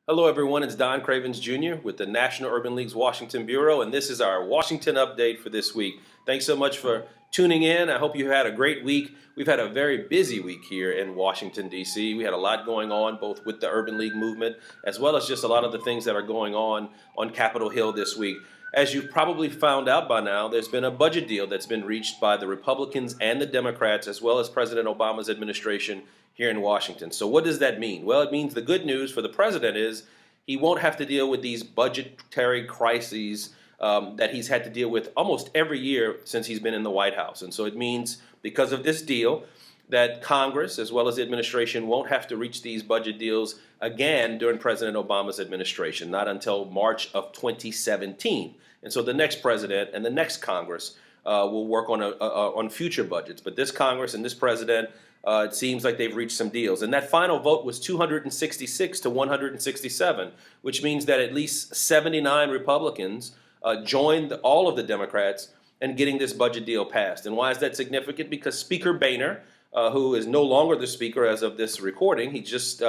Hello, everyone. It's Don Cravins Jr. with the National Urban League's Washington Bureau, and this is our Washington update for this week. Thanks so much for tuning in. I hope you had a great week. We've had a very busy week here in Washington, D.C. We had a lot going on, both with the Urban League movement, as well as just a lot of the things that are going on Capitol Hill this week. As you've probably found out by now, there's been a budget deal that's been reached by the Republicans and the Democrats, as well as President Obama's administration here in Washington. So what does that mean? Well, it means the good news for the president is he won't have to deal with these budgetary crises that he's had to deal with almost every year since he's been in the White House. And so it means, because of this deal, that Congress, as well as the administration, won't have to reach these budget deals again during President Obama's administration, not until March of 2017. And so the next president and the next Congress will work on future budgets. But this Congress and this president, it seems like they've reached some deals. And that final vote was 266 to 167, which means that at least 79 Republicans joined all of the Democrats in getting this budget deal passed. And why is that significant? Because Speaker Boehner, who is no longer the speaker as of this recording, he just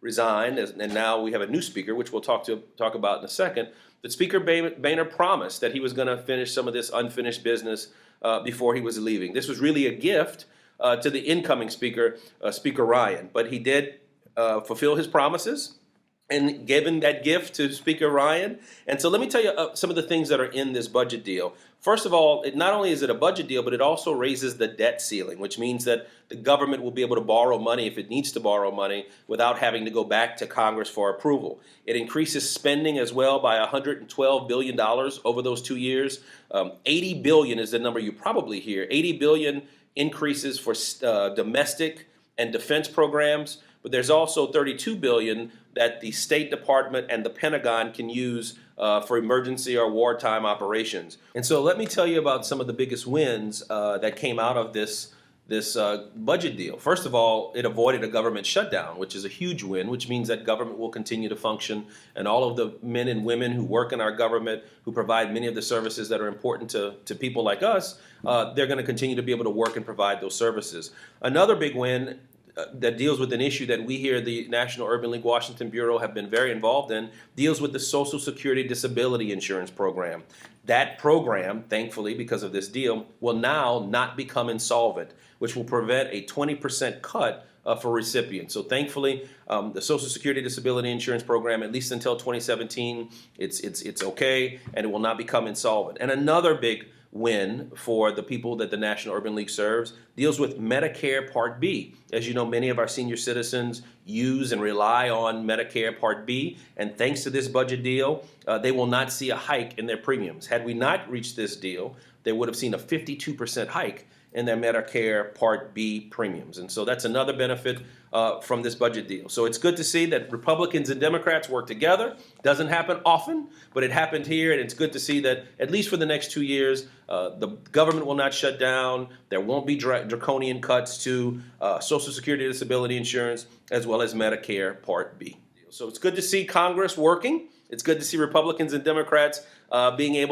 resigned, and now we have a new speaker, which we'll talk about in a second. But Speaker Boehner promised that he was going to finish some of this unfinished business before he was leaving. This was really a gift to the incoming speaker, Speaker Ryan, but he did fulfill his promises and given that gift to Speaker Ryan. And so let me tell you some of the things that are in this budget deal. First of all, not only is it a budget deal, but it also raises the debt ceiling, which means that the government will be able to borrow money if it needs to borrow money without having to go back to Congress for approval. It increases spending as well by $112 billion over those 2 years. $80 billion is the number you probably hear. $80 billion increases for domestic and defense programs, but there's also $32 billion that the State Department and the Pentagon can use for emergency or wartime operations. And so let me tell you about some of the biggest wins that came out of this budget deal. First of all, it avoided a government shutdown, which is a huge win, which means that government will continue to function, and all of the men and women who work in our government, who provide many of the services that are important to people like us, they're going to continue to be able to work and provide those services. Another big win that deals with an issue that we here at the National Urban League Washington Bureau have been very involved in, deals with the Social Security Disability Insurance Program. That program, thankfully, because of this deal, will now not become insolvent, which will prevent a 20% cut for recipients. So thankfully, the Social Security Disability Insurance Program, at least until 2017, it's okay, and it will not become insolvent. And another big win for the people that the National Urban League serves deals with Medicare Part B. As you know, many of our senior citizens use and rely on Medicare Part B, and thanks to this budget deal, they will not see a hike in their premiums. Had we not reached this deal, they would have seen a 52% hike in their Medicare Part B premiums. And so that's another benefit from this budget deal. So it's good to see that Republicans and Democrats work together. Doesn't happen often, but it happened here, and it's good to see that at least for the next 2 years, the government will not shut down. There won't be draconian cuts to Social Security Disability Insurance, as well as Medicare Part B. So it's good to see Congress working. It's good to see Republicans and Democrats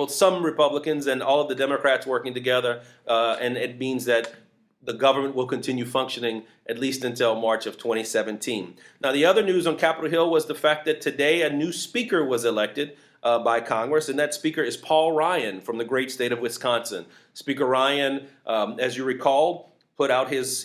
some Republicans and all of the Democrats working together, and it means that the government will continue functioning at least until March of 2017. Now, the other news on Capitol Hill was the fact that today a new speaker was elected by Congress, and that speaker is Paul Ryan from the great state of Wisconsin. Speaker Ryan, as you recall, put out his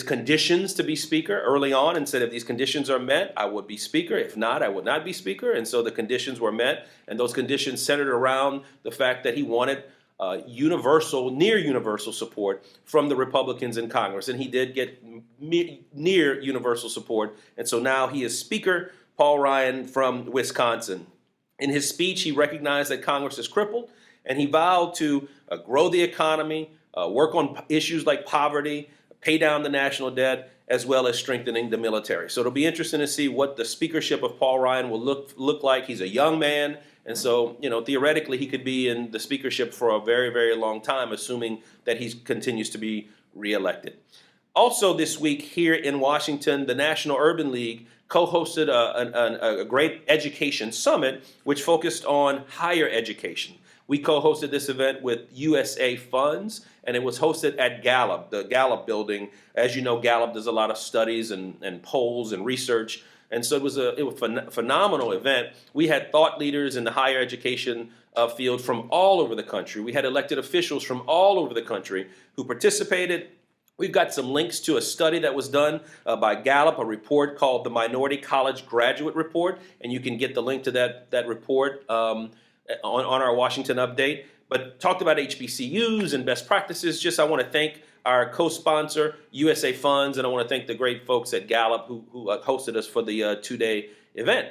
conditions to be speaker early on and said, if these conditions are met, I would be speaker. If not, I would not be speaker. And so the conditions were met, and those conditions centered around the fact that he wanted near universal support from the Republicans in Congress. And he did get near universal support. And so now he is Speaker Paul Ryan from Wisconsin. In his speech, he recognized that Congress is crippled, and he vowed to grow the economy, work on issues like poverty, pay down the national debt, as well as strengthening the military. So it'll be interesting to see what the speakership of Paul Ryan will look like. He's a young man, and so, theoretically, he could be in the speakership for a very, very long time, assuming that he continues to be reelected. Also this week here in Washington, the National Urban League co-hosted a great education summit, which focused on higher education. We co-hosted this event with USA Funds, and it was hosted at Gallup, the Gallup building. As you know, Gallup does a lot of studies and polls and research And so it was a phenomenal event. We had thought leaders in the higher education field from all over the country. We had elected officials from all over the country who participated. We've got some links to a study that was done by Gallup, a report called the Minority College Graduate Report, and you can get the link to that report on our Washington Update. But talked about HBCUs and best practices. Just I want to thank our co-sponsor, USA Funds, and I want to thank the great folks at Gallup who hosted us for the two-day event.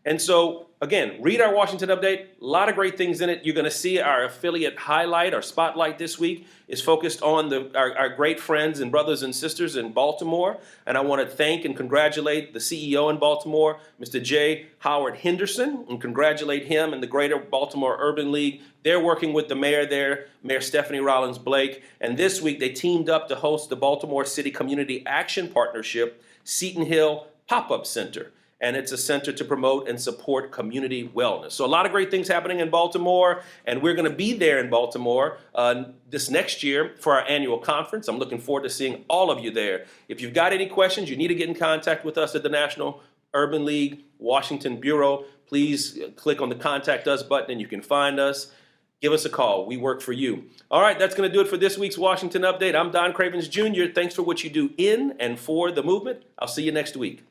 And so, again, read our Washington Update. A lot of great things in it. You're going to see our affiliate highlight, our spotlight this week is focused on our great friends and brothers and sisters in Baltimore. And I want to thank and congratulate the CEO in Baltimore, Mr. J. Howard Henderson, and congratulate him and the Greater Baltimore Urban League. They're working with the mayor there, Mayor Stephanie Rollins Blake. And this week they teamed up to host the Baltimore City Community Action Partnership Seton Hill Pop-Up Center. And it's a center to promote and support community wellness. So a lot of great things happening in Baltimore, and we're going to be there in Baltimore this next year for our annual conference. I'm looking forward to seeing all of you there. If you've got any questions, you need to get in contact with us at the National Urban League Washington Bureau. Please click on the Contact Us button and you can find us. Give us a call. We work for you. All right, that's going to do it for this week's Washington Update. I'm Don Cravins Jr. Thanks for what you do in and for the movement. I'll see you next week.